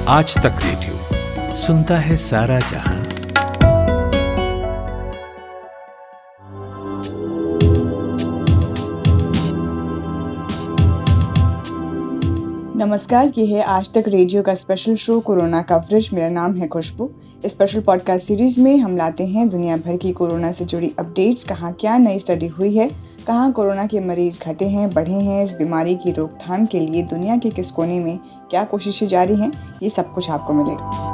आज तक रेडियो सुनता है सारा जहां। नमस्कार, ये है आज तक रेडियो का स्पेशल शो कोरोना कवरेज। मेरा नाम है खुशबू। इस स्पेशल पॉडकास्ट सीरीज में हम लाते हैं दुनिया भर की कोरोना से जुड़ी अपडेट्स। कहाँ क्या नई स्टडी हुई है, कहाँ कोरोना के मरीज घटे हैं, बढ़े हैं, इस बीमारी की रोकथाम के लिए दुनिया के किस कोने में क्या कोशिशें जारी हैं, ये सब कुछ आपको मिलेगा।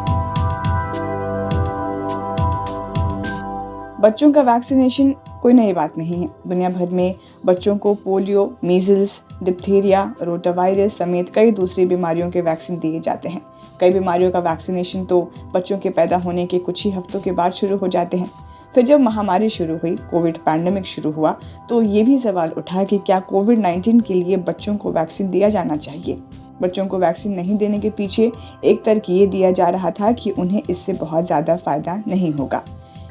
बच्चों का वैक्सीनेशन कोई नई बात नहीं है। दुनिया भर में बच्चों को पोलियो, मीजल्स, डिप्थीरिया, रोटावायरस समेत कई दूसरी बीमारियों के वैक्सीन दिए जाते हैं। कई बीमारियों का वैक्सीनेशन तो बच्चों के पैदा होने के कुछ ही हफ्तों के बाद शुरू हो जाते हैं। फिर जब महामारी शुरू हुई, कोविड पैंडेमिक शुरू हुआ, तो ये भी सवाल उठा कि क्या कोविड-19 के लिए बच्चों को वैक्सीन दिया जाना चाहिए। बच्चों को वैक्सीन नहीं देने के पीछे एक तर्क ये दिया जा रहा था कि उन्हें इससे बहुत ज़्यादा फ़ायदा नहीं होगा।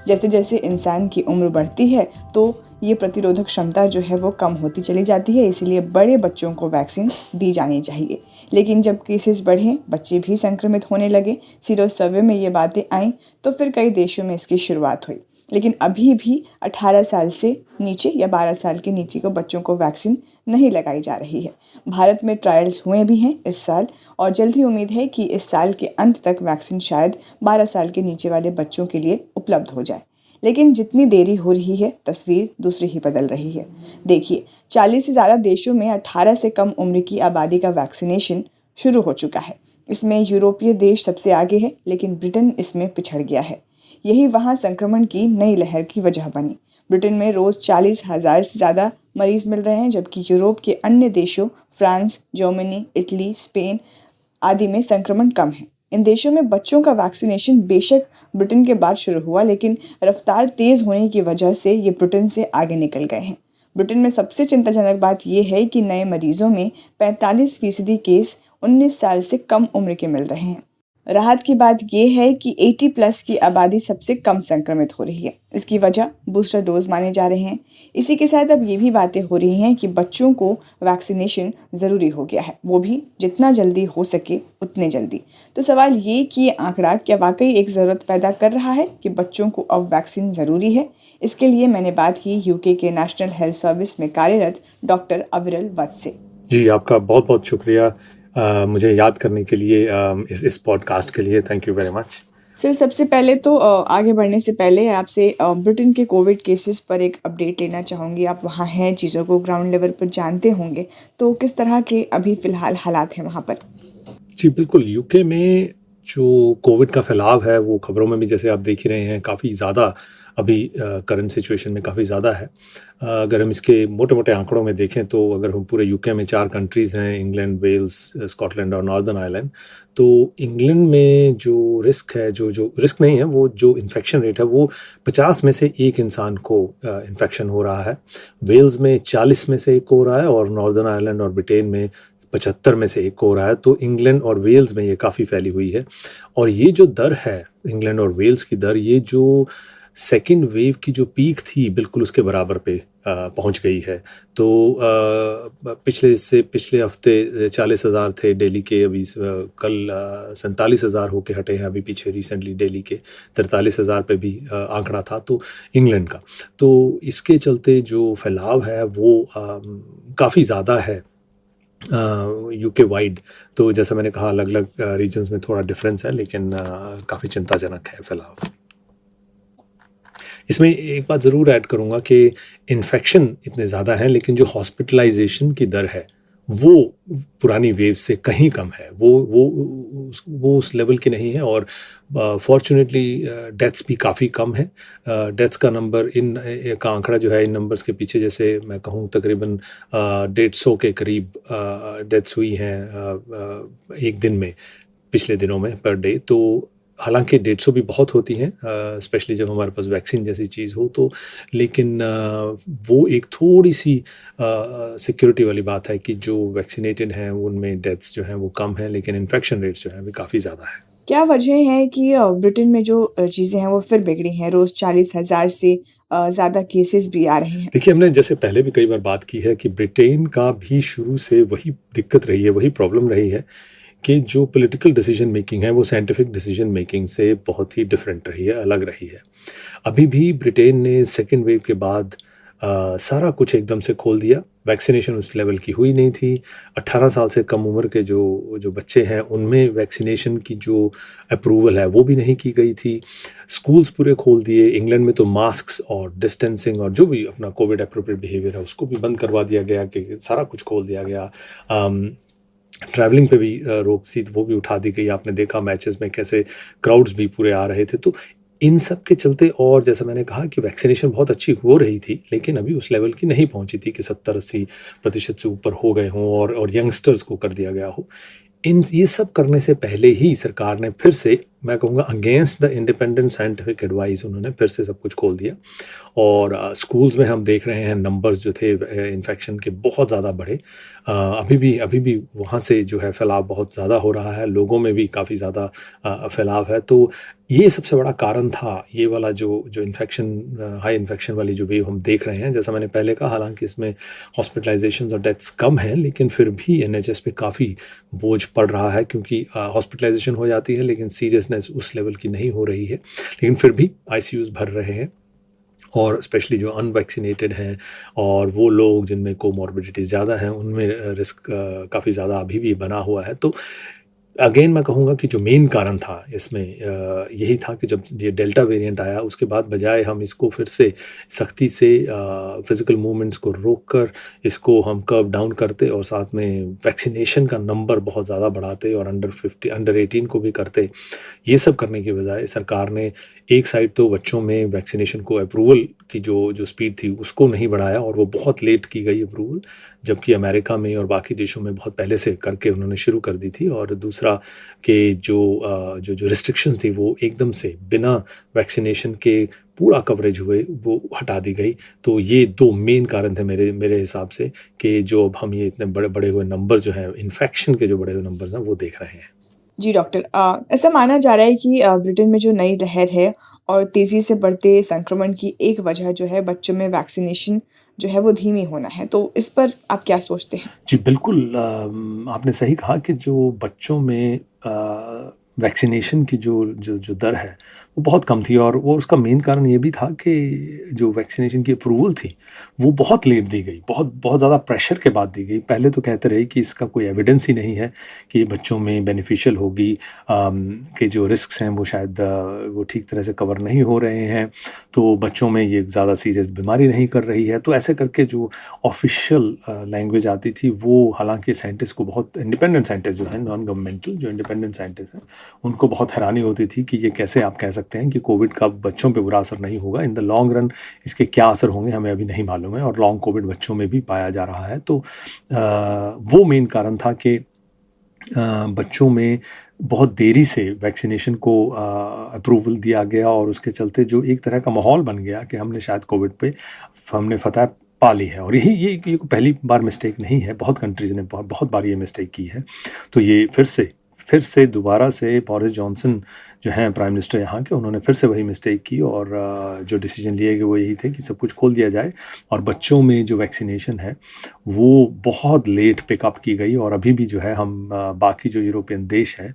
जैसे जैसे इंसान की उम्र बढ़ती है तो ये प्रतिरोधक क्षमता जो है वो कम होती चली जाती है, इसीलिए बड़े बच्चों को वैक्सीन दी जानी चाहिए। लेकिन जब केसेस बढ़े, बच्चे भी संक्रमित होने लगे, सीरो सर्वे में ये बातें आईं, तो फिर कई देशों में इसकी शुरुआत हुई। लेकिन अभी भी 18 साल से नीचे या 12 साल के नीचे को बच्चों को वैक्सीन नहीं लगाई जा रही है। भारत में ट्रायल्स हुए भी हैं इस साल, और जल्द ही उम्मीद है कि इस साल के अंत तक वैक्सीन शायद 12 साल के नीचे वाले बच्चों के लिए उपलब्ध हो जाए। लेकिन जितनी देरी हो रही है, तस्वीर दूसरी ही बदल रही है। देखिए, 40 से ज़्यादा देशों में 18 से कम उम्र की आबादी का वैक्सीनेशन शुरू हो चुका है। इसमें यूरोपीय देश सबसे आगे है, लेकिन ब्रिटेन इसमें पिछड़ गया है। यही वहाँ संक्रमण की नई लहर की वजह बनी। ब्रिटेन में रोज़ 40,000 से ज़्यादा मरीज मिल रहे हैं, जबकि यूरोप के अन्य देशों फ्रांस, जर्मनी, इटली, स्पेन आदि में संक्रमण कम है। इन देशों में बच्चों का वैक्सीनेशन बेशक ब्रिटेन के बाद शुरू हुआ, लेकिन रफ्तार तेज़ होने की वजह से ये ब्रिटेन से आगे निकल गए हैं। ब्रिटेन में सबसे चिंताजनक बात यह है कि नए मरीजों में 45% केस 19 साल से कम उम्र के मिल रहे हैं। राहत की बात यह है कि 80+ की आबादी सबसे कम संक्रमित हो रही है। इसकी वजह बूस्टर डोज माने जा रहे हैं। इसी के साथ अब ये भी बातें हो रही हैं कि बच्चों को वैक्सीनेशन ज़रूरी हो गया है, वो भी जितना जल्दी हो सके उतने जल्दी। तो सवाल ये कि ये आंकड़ा क्या वाकई एक ज़रूरत पैदा कर रहा है कि बच्चों को अब वैक्सीन ज़रूरी है। इसके लिए मैंने बात की यूके के नेशनल हेल्थ सर्विस में कार्यरत डॉक्टर अविरल वत्स से। जी, आपका बहुत बहुत शुक्रिया मुझे याद करने के लिए, इस पॉडकास्ट के लिए। Thank you very much. Sir, सबसे पहले तो आगे बढ़ने से पहले आपसे ब्रिटेन के कोविड केसेस पर एक अपडेट लेना चाहूँगी। आप वहाँ हैं, चीज़ों को ग्राउंड लेवल पर जानते होंगे, तो किस तरह के अभी फ़िलहाल हालात हैं वहाँ पर? जी बिल्कुल, यूके में जो कोविड का फैलाव है वो खबरों में भी जैसे आप देख ही रहे हैं काफ़ी ज़्यादा अभी करंट सिचुएशन में काफ़ी ज़्यादा है। अगर हम इसके मोटे मोटे आंकड़ों में देखें तो अगर हम पूरे यूके में 4 कंट्रीज़ हैं, इंग्लैंड, वेल्स, स्कॉटलैंड और नॉर्दर्न आयरलैंड, तो इंग्लैंड में जो रिस्क है, जो रिस्क नहीं है, वो जो इन्फेक्शन रेट है वो 50 में से 1 इंसान को इन्फेक्शन हो रहा है। वेल्स में 40 में से 1 हो रहा है और नॉर्दर्न आयरलैंड और ब्रिटेन में 75 में से 1 हो रहा है। तो इंग्लैंड और वेल्स में ये काफ़ी फैली हुई है। और ये जो दर है इंग्लैंड और वेल्स की दर, ये जो सेकेंड वेव की जो पीक थी बिल्कुल उसके बराबर पे पहुंच गई है। तो पिछले हफ्ते 40,000 थे दिल्ली के, अभी कल 47,000 होके हटे हैं। अभी पीछे रिसेंटली दिल्ली के 43,000 पे भी आंकड़ा था तो इंग्लैंड का। तो इसके चलते जो फैलाव है वो काफ़ी ज़्यादा है यूके वाइड। तो जैसा मैंने कहा, अलग अलग रीजन्स में थोड़ा डिफरेंस है, लेकिन काफ़ी चिंताजनक है फैलाव। इसमें एक बात ज़रूर ऐड करूँगा कि इन्फेक्शन इतने ज़्यादा हैं, लेकिन जो हॉस्पिटलाइजेशन की दर है वो पुरानी वेव से कहीं कम है। वो उस लेवल की नहीं है। और फॉर्चुनेटली डेथ्स भी काफ़ी कम है। डेथ्स का नंबर का आंकड़ा जो है, इन नंबर्स के पीछे जैसे मैं कहूँ तकरीबन 150 के करीब डेथ्स हुई हैं एक दिन में, पिछले दिनों में पर डे। तो हालांकि 150 भी बहुत होती हैं, स्पेशली जब हमारे पास वैक्सीन जैसी चीज़ हो तो, लेकिन वो एक थोड़ी सी सिक्योरिटी वाली बात है कि जो वैक्सीनेटेड हैं उनमें डेथ्स जो हैं वो कम हैं, लेकिन इन्फेक्शन रेट्स जो हैं वो काफ़ी ज़्यादा है। क्या वजह है कि ब्रिटेन में जो चीज़ें हैं वो फिर बिगड़ी हैं? रोज़ 40,000 से ज़्यादा केसेस भी आ रहे हैं। देखिए, हमने जैसे पहले भी कई बार बात की है कि ब्रिटेन का भी शुरू से वही दिक्कत रही है, वही प्रॉब्लम रही है कि जो पॉलिटिकल डिसीजन मेकिंग है वो साइंटिफिक डिसीजन मेकिंग से बहुत ही डिफरेंट रही है, अलग रही है। अभी भी ब्रिटेन ने सेकेंड वेव के बाद सारा कुछ एकदम से खोल दिया। वैक्सीनेशन उस लेवल की हुई नहीं थी। 18 साल से कम उम्र के जो जो बच्चे हैं उनमें वैक्सीनेशन की जो अप्रूवल है वो भी नहीं की गई थी। स्कूल्स पूरे खोल दिए। इंग्लैंड में तो मास्क्स और डिस्टेंसिंग और जो भी अपना कोविड अप्रोप्रिएट बिहेवियर है उसको भी बंद करवा दिया गया, कि सारा कुछ खोल दिया गया। ट्रैवलिंग पे भी रोक थी, वो भी उठा दी गई। आपने देखा मैचेस में कैसे क्राउड्स भी पूरे आ रहे थे। तो इन सब के चलते, और जैसा मैंने कहा कि वैक्सीनेशन बहुत अच्छी हो रही थी लेकिन अभी उस लेवल की नहीं पहुंची थी कि 70-80% से ऊपर हो गए हों और यंगस्टर्स को कर दिया गया हो। इन ये सब करने से पहले ही सरकार ने फिर से, मैं कहूँगा against the independent scientific advice, उन्होंने फिर से सब कुछ खोल दिया। और स्कूल्स में हम देख रहे हैं नंबर्स जो थे इन्फेक्शन के बहुत ज़्यादा बढ़े। अभी भी वहाँ से जो है फैलाव बहुत ज़्यादा हो रहा है, लोगों में भी काफ़ी ज़्यादा फैलाव है। तो ये सबसे बड़ा कारण था, ये वाला जो इन्फेक्शन, हाई इन्फेक्शन वाली जो वेव हम देख रहे हैं। जैसा मैंने पहले कहा, हालांकि इसमें हॉस्पिटलाइजेशंस और डेथ्स कम हैं लेकिन फिर भी एनएचएस पे काफ़ी बोझ पड़ रहा है, क्योंकि हॉस्पिटलाइजेशन हो जाती है लेकिन सीरियसनेस उस लेवल की नहीं हो रही है। लेकिन फिर भी आईसीयूज़ भर रहे हैं, और स्पेशली जो अनवैक्सीनेटेड हैं और वो लोग जिनमें कोमॉर्बिडिटीज़ ज़्यादा हैं उनमें रिस्क काफ़ी ज़्यादा अभी भी बना हुआ है। तो अगेन मैं कहूँगा कि जो मेन कारण था इसमें यही था कि जब ये डेल्टा वेरिएंट आया उसके बाद बजाय हम इसको फिर से सख्ती से फिज़िकल मूवमेंट्स को रोक कर इसको हम कर्व डाउन करते और साथ में वैक्सीनेशन का नंबर बहुत ज़्यादा बढ़ाते और अंडर 18 को भी करते, ये सब करने की बजाय सरकार ने एक साइड तो बच्चों में वैक्सीनेशन को अप्रूवल की जो स्पीड थी उसको नहीं बढ़ाया और वो बहुत लेट की गई अप्रूवल, जबकि अमेरिका में और बाकी देशों में बहुत पहले से करके उन्होंने शुरू कर दी थी। और दूसरा कि जो रिस्ट्रिक्शंस थी वो एकदम से बिना वैक्सीनेशन के पूरा कवरेज हुए वो हटा दी गई। तो ये दो मेन कारण थे मेरे हिसाब से, कि जो अब हम ये इतने बड़े हुए नंबर जो हैं इन्फेक्शन के, जो बड़े हुए नंबर्स हैं वो देख रहे हैं। जी डॉक्टर, ऐसा माना जा रहा है कि ब्रिटेन में जो नई लहर है और तेज़ी से बढ़ते संक्रमण की एक वजह जो है बच्चों में वैक्सीनेशन जो है वो धीमी होना है। तो इस पर आप क्या सोचते हैं? जी बिल्कुल, आपने सही कहा कि जो बच्चों में वैक्सीनेशन की जो दर है वो बहुत कम थी, और वो उसका मेन कारण ये भी था कि जो वैक्सीनेशन की अप्रूवल थी वो बहुत लेट दी गई, बहुत ज़्यादा प्रेशर के बाद दी गई। पहले तो कहते रहे कि इसका कोई एविडेंस ही नहीं है कि बच्चों में बेनिफिशियल होगी, कि जो रिस्क्स हैं वो शायद वो ठीक तरह से कवर नहीं हो रहे हैं, तो बच्चों में ये ज़्यादा सीरियस बीमारी नहीं कर रही है। तो ऐसे करके जो ऑफिशियल लैंग्वेज आती थी वो, हालांकि साइंटिस्ट को बहुत, इंडिपेंडेंट साइंटिस्ट जो हैं, नॉन गवर्नमेंटल जो इंडिपेंडेंट साइंटिस्ट हैं, उनको बहुत हैरानी होती थी कि ये कैसे आप कह सकते हैं कि कोविड का बच्चों पे बुरा असर नहीं होगा। इन द लॉन्ग रन इसके क्या असर होंगे हमें अभी नहीं मालूम है, और लॉन्ग कोविड बच्चों में भी पाया जा रहा है। तो वो मेन कारण था कि बच्चों में बहुत देरी से वैक्सीनेशन को अप्रूवल दिया गया, और उसके चलते जो एक तरह का माहौल बन गया कि हमने शायद कोविड पे हमने फतह पा ली है। और ये पहली बार मिस्टेक नहीं है, बहुत कंट्रीज़ ने बहुत बार ये मिस्टेक की है। तो ये फिर से दोबारा से बोरिस जॉनसन जो हैं प्राइम मिनिस्टर यहाँ के, उन्होंने फिर से वही मिस्टेक की, और जो डिसीजन लिए गए वो यही थे कि सब कुछ खोल दिया जाए, और बच्चों में जो वैक्सीनेशन है वो बहुत लेट पिकअप की गई। और अभी भी जो है हम बाकी जो यूरोपियन देश हैं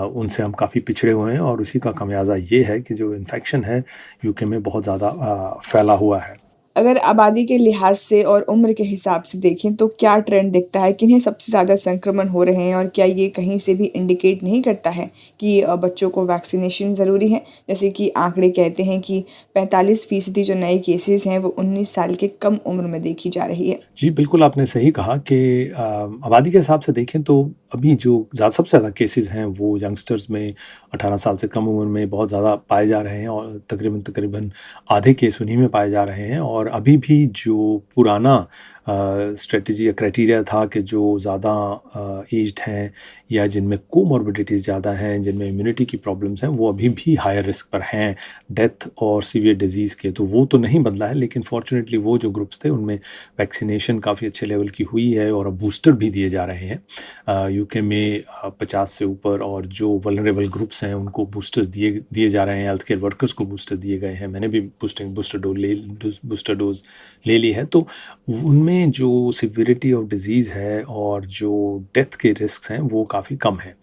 उनसे हम काफ़ी पिछड़े हुए हैं, और उसी का खमियाजा ये है कि जो इन्फेक्शन है यूके में बहुत ज़्यादा फैला हुआ है। अगर आबादी के लिहाज से और उम्र के हिसाब से देखें तो क्या ट्रेंड दिखता है? किन्हें सबसे ज़्यादा संक्रमण हो रहे हैं और क्या ये कहीं से भी इंडिकेट नहीं करता है कि बच्चों को वैक्सीनेशन ज़रूरी है? जैसे कि आंकड़े कहते हैं कि 45% जो नए केसेस हैं वो 19 साल के कम उम्र में देखी जा रही है। जी बिल्कुल, आपने सही कहा कि आबादी के हिसाब से देखें तो अभी जो सबसे ज़्यादा केसेस हैं वो यंगस्टर्स में 18 साल से कम उम्र में बहुत ज़्यादा पाए जा रहे हैं, और तकरीबन आधे केस उन्हीं में पाए जा रहे हैं। और अभी भी जो पुराना स्ट्रेटजी या क्राइटेरिया था कि जो ज़्यादा एज्ड हैं या जिनमें कोमॉर्बिडिटीज़ ज़्यादा हैं, जिनमें इम्यूनिटी की प्रॉब्लम्स हैं, वो अभी भी हायर रिस्क पर हैं डेथ और सीवियर डिजीज़ के। तो वो तो नहीं बदला है, लेकिन फॉर्चुनेटली वो जो ग्रुप्स थे उनमें वैक्सीनेशन काफ़ी अच्छे लेवल की हुई है, और अब बूस्टर भी दिए जा रहे हैं। यूके में 50 से ऊपर, और जो वल्नरेबल ग्रुप्स हैं उनको बूस्टर्स दिए जा रहे हैं। हेल्थ केयर वर्कर्स को बूस्टर दिए गए हैं। मैंने भी बूस्टर डोज ले ली है। तो उनमें जो सिविरिटी ऑफ डिज़ीज़ है और जो डेथ के रिस्क हैं वो काफ़ी कम हैं।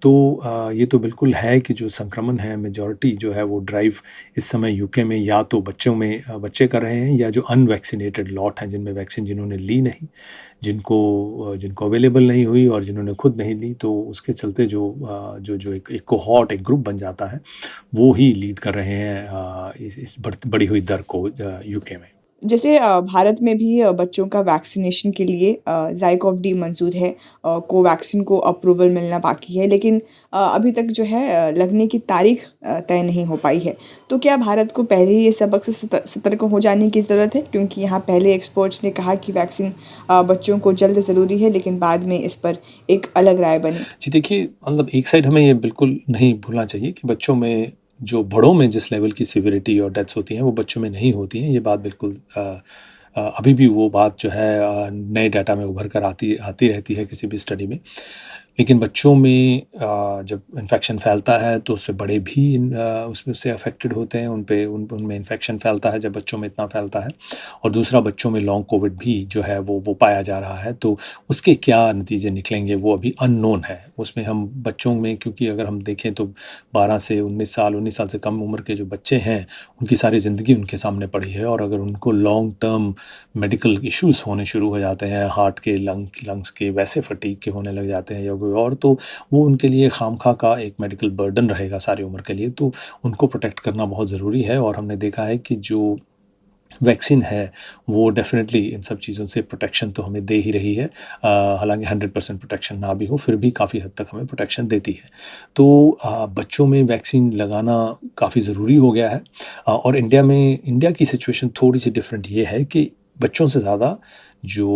तो ये तो बिल्कुल है कि जो संक्रमण है मेजॉरिटी जो है वो ड्राइव इस समय यूके में या तो बच्चों में बच्चे कर रहे हैं या जो अनवैक्सीनेटेड लॉट हैं जिनमें वैक्सीन जिन्होंने ली नहीं, जिनको अवेलेबल नहीं हुई और जिन्होंने खुद नहीं ली, तो उसके चलते जो एक कोहॉर्ट एक ग्रुप बन जाता है वो ही लीड कर रहे हैं इस बढ़ी हुई दर को यूके में। जैसे भारत में भी बच्चों का वैक्सीनेशन के लिए ज़ाइकोव डी मंजूर है। कोवैक्सीन को अप्रूवल मिलना बाकी है, लेकिन अभी तक जो है लगने की तारीख तय नहीं हो पाई है। तो क्या भारत को पहले ही ये सबक से सतर्क हो जाने की ज़रूरत है? क्योंकि यहाँ पहले एक्सपर्ट्स ने कहा कि वैक्सीन बच्चों को जल्द ज़रूरी है, लेकिन बाद में इस पर एक अलग राय बनी। जी देखिए, मतलब एक साइड हमें ये बिल्कुल नहीं भूलना चाहिए कि बच्चों में जो बड़ों में जिस लेवल की सिविरिटी और डेथ्स होती हैं वो बच्चों में नहीं होती हैं। ये बात बिल्कुल अभी भी वो बात जो है नए डाटा में उभर कर आती आती रहती है किसी भी स्टडी में। लेकिन बच्चों में जब इन्फेक्शन फैलता है तो उससे बड़े भी उसमें उससे अफेक्टेड होते हैं, उनमें इन्फेक्शन फैलता है जब बच्चों में इतना फैलता है। और दूसरा, बच्चों में लॉन्ग कोविड भी जो है वो पाया जा रहा है, तो उसके क्या नतीजे निकलेंगे वो अभी अननोन है। उसमें हम बच्चों में, क्योंकि अगर हम देखें तो 12 से 19 साल से कम उम्र के जो बच्चे हैं उनकी सारी ज़िंदगी उनके सामने पड़ी है, और अगर उनको लॉन्ग टर्म मेडिकल इश्यूज़ होने शुरू हो जाते हैं, हार्ट के, लंग्स के, वैसे फटीग के होने लग जाते हैं या कोई और, तो वो उनके लिए खामखा का एक मेडिकल बर्डन रहेगा सारी उम्र के लिए। तो उनको प्रोटेक्ट करना बहुत ज़रूरी है, और हमने देखा है कि जो वैक्सीन है वो डेफ़िनेटली इन सब चीज़ों से प्रोटेक्शन तो हमें दे ही रही है। हालाँकि 100% प्रोटेक्शन ना भी हो, फिर भी काफ़ी हद तक हमें प्रोटेक्शन देती है। तो बच्चों में वैक्सीन लगाना काफ़ी ज़रूरी हो गया है। और इंडिया की सिचुएशन थोड़ी-सी डिफरेंट ये है कि बच्चों से ज़्यादा जो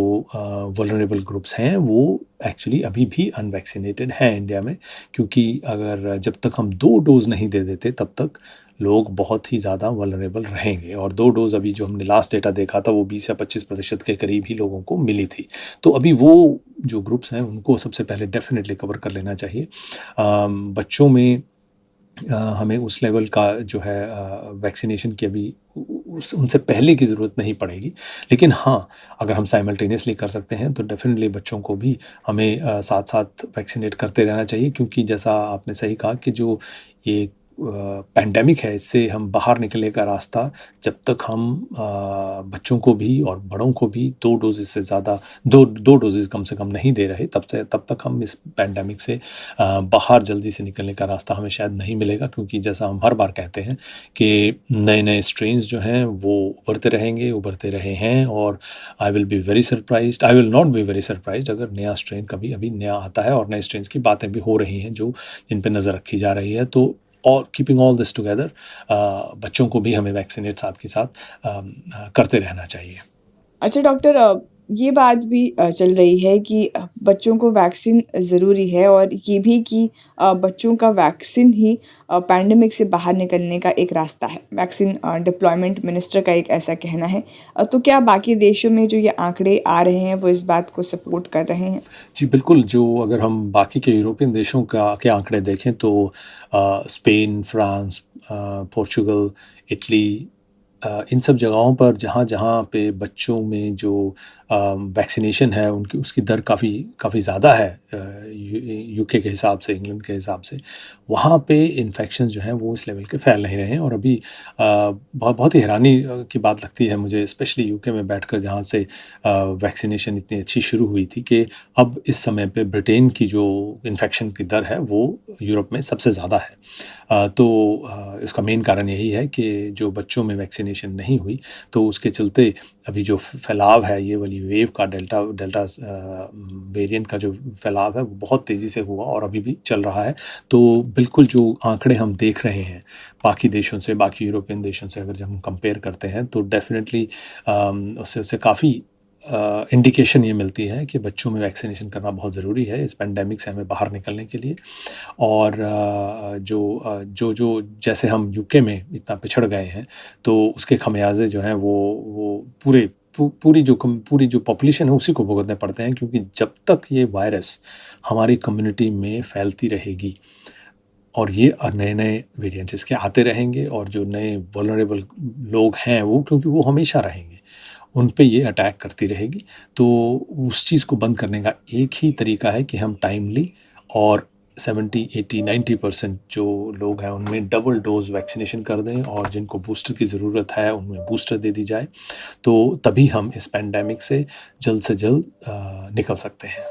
वल्नरेबल ग्रुप्स हैं वो एक्चुअली अभी भी अनवैक्सीनेटेड हैं इंडिया में, क्योंकि अगर जब तक हम 2 डोज़ नहीं दे देते तब तक लोग बहुत ही ज़्यादा वल्नरेबल रहेंगे। और 2 डोज़ अभी जो हमने लास्ट डेटा देखा था वो 20 या 25% के करीब ही लोगों को मिली थी। तो अभी वो जो ग्रुप्स हैं उनको सबसे पहले डेफ़िनेटली कवर कर लेना चाहिए। बच्चों में हमें उस लेवल का जो है वैक्सीनेशन की अभी उनसे पहले की ज़रूरत नहीं पड़ेगी। लेकिन हाँ, अगर हम साइमल्टेनियसली कर सकते हैं तो डेफ़िनेटली बच्चों को भी हमें साथ-साथ वैक्सीनेट करते रहना चाहिए, क्योंकि जैसा आपने सही कहा कि जो ये पैंडेमिक है, इससे हम बाहर निकलने का रास्ता जब तक हम बच्चों को भी और बड़ों को भी 2 डोज़ेज़ से ज़्यादा 2 डोज़ेज़ कम से कम नहीं दे रहे, तब तक हम इस पैंडेमिक से बाहर जल्दी से निकलने का रास्ता हमें शायद नहीं मिलेगा। क्योंकि जैसा हम हर बार कहते हैं कि नए-नए स्ट्रेन्स जो हैं वो उभरते रहेंगे, उभरते रहे हैं, और I will not be very surprised अगर नया स्ट्रेन कभी अभी नया आता है, और नए स्ट्रेन्स की बातें भी हो रही हैं जिन पे नज़र रखी जा रही है। तो और कीपिंग ऑल दिस टुगेदर बच्चों को भी हमें वैक्सीनेट साथ के साथ करते रहना चाहिए। अच्छा डॉक्टर, ये बात भी चल रही है कि बच्चों को वैक्सीन ज़रूरी है, और ये भी कि बच्चों का वैक्सीन ही पैंडेमिक से बाहर निकलने का एक रास्ता है। वैक्सीन डिप्लॉयमेंट मिनिस्टर का एक ऐसा कहना है। तो क्या बाकी देशों में जो ये आंकड़े आ रहे हैं वो इस बात को सपोर्ट कर रहे हैं? जी बिल्कुल, जो अगर हम बाकी के यूरोपियन देशों के आंकड़े देखें तो स्पेन, फ्रांस, पोर्चुगल, इटली, इन सब जगहों पर जहाँ पे बच्चों में जो वैक्सीनेशन है उनकी उसकी दर काफ़ी ज़्यादा है यूके के हिसाब से, इंग्लैंड के हिसाब से, वहाँ पे इन्फेक्शन जो हैं वो इस लेवल के फैल नहीं रहे हैं। और अभी बहुत ही हैरानी की बात लगती है मुझे, स्पेशली यूके में बैठकर, जहाँ से वैक्सीनेशन इतनी अच्छी शुरू हुई थी, कि अब इस समय पे ब्रिटेन की जो इन्फेक्शन की दर है वो यूरोप में सबसे ज़्यादा है। इसका मेन कारण यही है कि जो बच्चों में वैक्सीनेशन नहीं हुई, तो उसके चलते अभी जो फैलाव है, ये वाली वेव का डेल्टा वेरिएंट का जो फैलाव है वो बहुत तेज़ी से हुआ और अभी भी चल रहा है। तो बिल्कुल जो आंकड़े हम देख रहे हैं बाकी देशों से, बाकी यूरोपियन देशों से, अगर जब हम कंपेयर करते हैं तो डेफिनेटली उससे काफ़ी इंडिकेशन ये मिलती है कि बच्चों में वैक्सीनेशन करना बहुत ज़रूरी है इस पैंडेमिक से हमें बाहर निकलने के लिए। और जो जैसे हम यूके में इतना पिछड़ गए हैं, तो उसके खमियाजे जो हैं वो पूरी जो पॉपुलेशन है उसी को भुगतने पड़ते हैं, क्योंकि जब तक ये वायरस हमारी कम्युनिटी में फैलती रहेगी और ये नए-नए वेरिएंट्स इसके आते रहेंगे, और जो नए वल्नरेबल लोग हैं वो, क्योंकि वो हमेशा रहेंगे, उन पे ये अटैक करती रहेगी। तो उस चीज़ को बंद करने का एक ही तरीका है कि हम टाइमली और 70, 80, 90% जो लोग हैं उनमें डबल डोज़ वैक्सीनेशन कर दें और जिनको बूस्टर की ज़रूरत है उनमें बूस्टर दे दी जाए। तो तभी हम इस पैंडेमिक से जल्द निकल सकते हैं।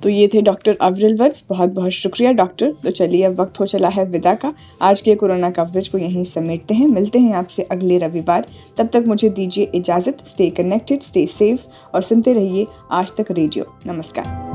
तो ये थे डॉक्टर अवरिल वत्स। बहुत बहुत शुक्रिया डॉक्टर। तो चलिए अब वक्त हो चला है विदा का। आज के कोरोना कवरेज को यहीं समेटते हैं। मिलते हैं आपसे अगले रविवार। तब तक मुझे दीजिए इजाज़त। स्टे कनेक्टेड, स्टे सेफ और सुनते रहिए आज तक रेडियो। नमस्कार।